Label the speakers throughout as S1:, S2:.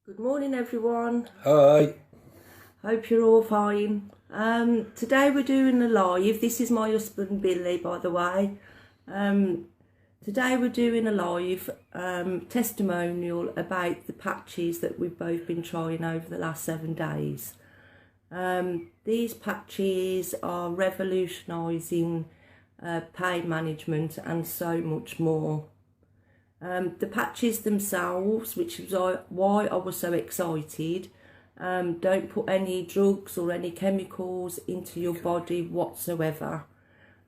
S1: Good morning, everyone.
S2: Hi.
S1: Hope you're all fine. Today we're doing a live. This is my husband Billy, by the way. Today we're doing a live testimonial about the patches that we've both been trying over the last 7 days. These patches are revolutionising pain management and so much more. The patches themselves, which is why I was so excited, don't put any drugs or any chemicals into your body whatsoever.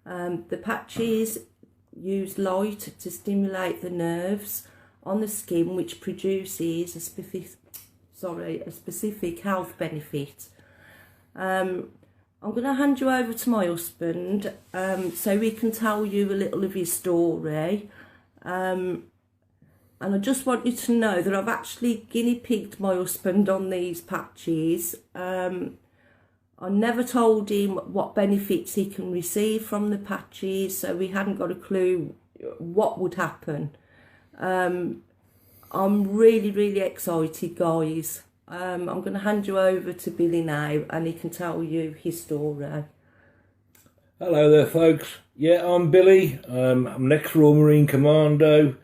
S1: The patches use light to stimulate the nerves on the skin, which produces a specific health benefit. I'm going to hand you over to my husband so he can tell you a little of his story. And I just want you to know that I've actually guinea pigged my husband on these patches. I never told him what benefits he can receive from the patches, so we hadn't got a clue what would happen. I'm really excited, guys. I'm going to hand you over to Billy now and he can tell you his story.
S2: Hello there, folks. Yeah, I'm Billy. I'm an ex-Royal Marine Commando.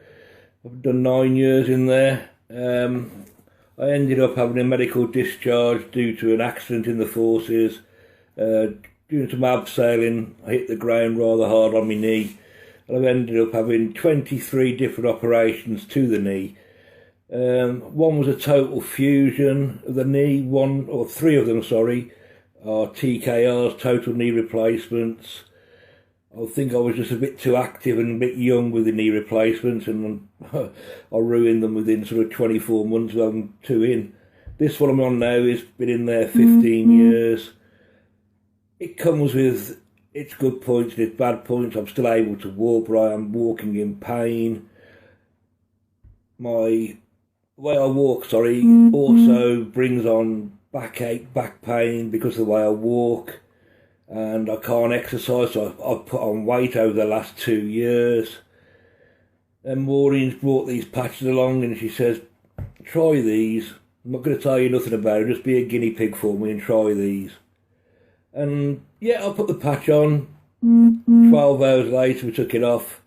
S2: I've done 9 years in there. I ended up having a medical discharge due to an accident in the forces. Doing some abseiling, I hit the ground rather hard on my knee. And I've ended up having 23 different operations to the knee. One was a total fusion of the knee. Three of them, are TKRs, total knee replacements. I think I was just a bit too active and a bit young with the knee replacements, and I ruined them within sort of 24 months of having two in. This one I'm on now has been in there 15 years. It comes with its good points and its bad points. I'm still able to walk, but I am walking in pain. My way I walk, also brings on backache, back pain because of the way I walk. And I can't exercise, so I've put on weight over the last 2 years. And Maureen's brought these patches along and she says, try these. I'm not going to tell you nothing about it, just be a guinea pig for me and try these. And yeah, I put the patch on. 12 hours later we took it off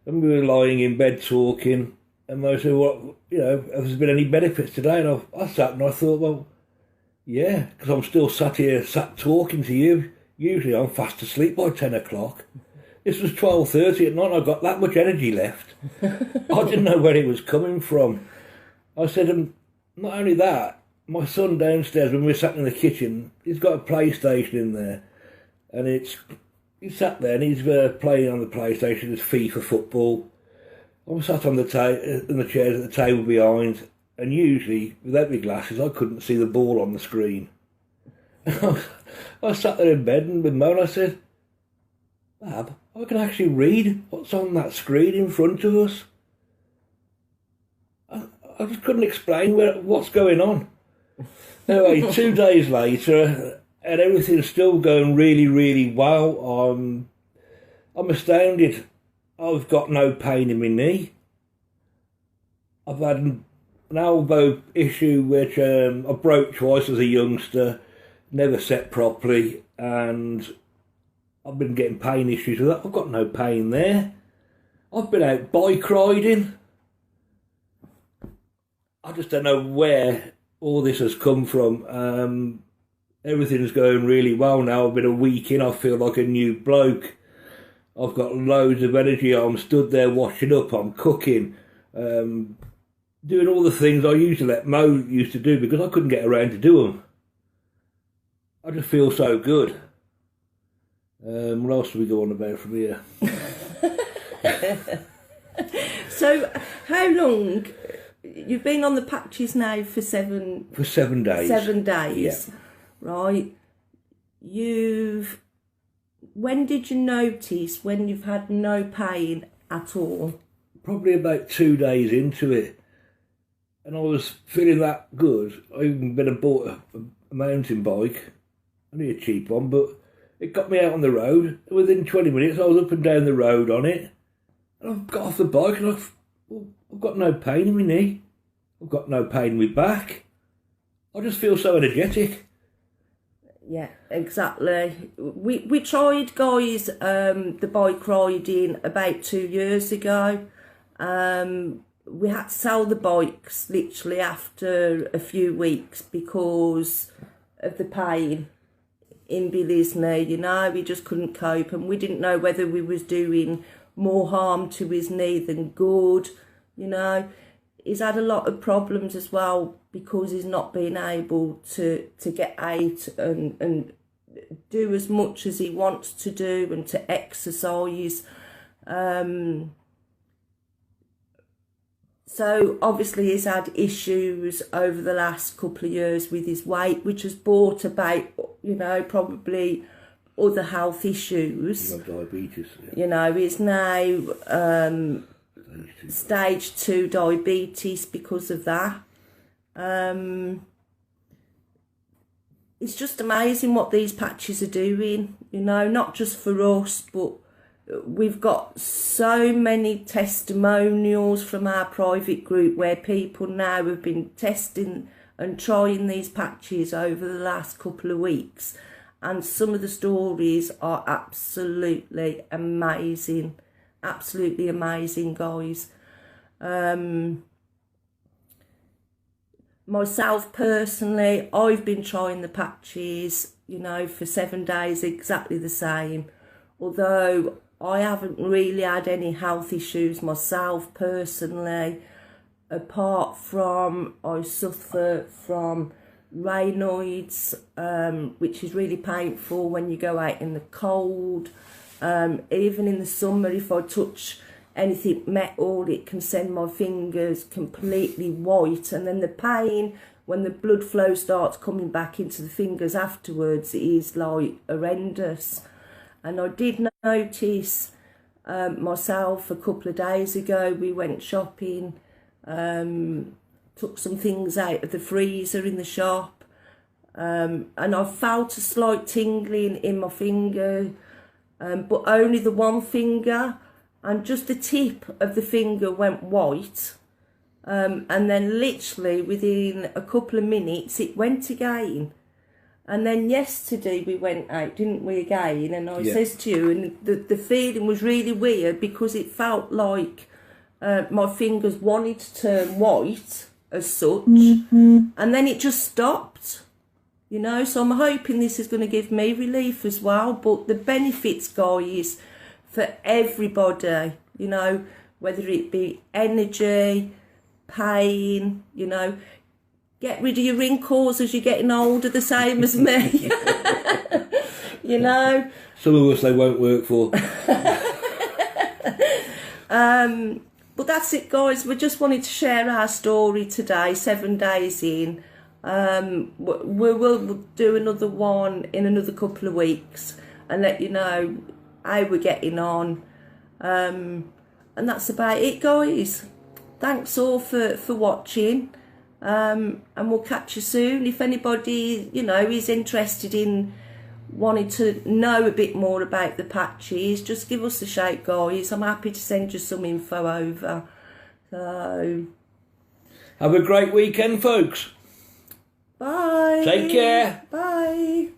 S2: and we were lying in bed talking. And they said, have there been any benefits today? And I sat and I thought, well, yeah, because I'm still sat talking to you. Usually I'm fast asleep by 10 o'clock. This was 12:30 at night. I got that much energy left. I didn't know where it was coming from. I said, not only that, my son downstairs, when we sat in the kitchen, he's got a PlayStation in there. And he sat there and he's playing on the PlayStation. It's FIFA football. I'm sat on in the chairs at the table behind. And usually, without my glasses, I couldn't see the ball on the screen. I sat there in bed and with Mo and I said, Bab, I can actually read what's on that screen in front of us. I just couldn't explain what's going on. Anyway, 2 days later, and everything's still going really well. I'm astounded. I've got no pain in my knee. I've had an elbow issue which I broke twice as a youngster. Never set properly, and I've been getting pain issues with that. I've got no pain there. I've been out bike riding. I just don't know where all this has come from. Everything's going really well now. I've been a week in, I feel like a new bloke. I've got loads of energy. I'm stood there washing up, I'm cooking, doing all the things I used to let Mo used to do because I couldn't get around to do them. I just feel so good. What else do we go on about from here?
S1: So, how long? You've been on the patches now for 7
S2: days.
S1: 7 days,
S2: yeah.
S1: Right? When did you notice when you've had no pain at all?
S2: Probably about 2 days into it. And I was feeling that good. I even bought a mountain bike. Only a cheap one, but it got me out on the road. Within 20 minutes, I was up and down the road on it. And I've got off the bike and I've got no pain in my knee. I've got no pain in my back. I just feel so energetic.
S1: Yeah, exactly. We tried, guys, the bike riding about 2 years ago. We had to sell the bikes literally after a few weeks because of the pain in Billy's knee. You know, we just couldn't cope, and we didn't know whether we was doing more harm to his knee than good. You know, he's had a lot of problems as well because he's not been able to get out and do as much as he wants to do and to exercise. So obviously he's had issues over the last couple of years with his weight, which has brought about, you know, probably other health issues.
S2: You have diabetes. Yeah.
S1: You know, he's now stage 2 diabetes because of that. It's just amazing what these patches are doing, you know, not just for us, but we've got so many testimonials from our private group where people now have been testing and trying these patches over the last couple of weeks, and some of the stories are absolutely amazing, guys. Myself personally, I've been trying the patches, you know, for 7 days, exactly the same, although I haven't really had any health issues myself personally, apart from I suffer from Raynaud's, which is really painful when you go out in the cold. Even in the summer, if I touch anything metal, it can send my fingers completely white, and then the pain when the blood flow starts coming back into the fingers afterwards is like horrendous. And I did notice myself a couple of days ago, we went shopping, took some things out of the freezer in the shop, and I felt a slight tingling in my finger, but only the one finger, and just the tip of the finger went white, and then literally within a couple of minutes it went again. And then yesterday we went out, didn't we, again? And I says to you, and the feeling was really weird because it felt like my fingers wanted to turn white as such, and then it just stopped, you know. So I'm hoping this is going to give me relief as well. But the benefits, guys, for everybody, you know, whether it be energy, pain, you know, get rid of your wrinkles as you're getting older, the same as me. You know.
S2: Some of us they won't work for.
S1: But that's it, guys. We just wanted to share our story today, 7 days in. We will do another one in another couple of weeks and let you know how we're getting on. And that's about it, guys. Thanks all for watching. And we'll catch you soon. If anybody, you know, is interested in wanting to know a bit more about the patches, just give us a shout, guys. I'm happy to send you some info over. So
S2: have a great weekend, folks.
S1: Bye.
S2: Take care.
S1: Bye.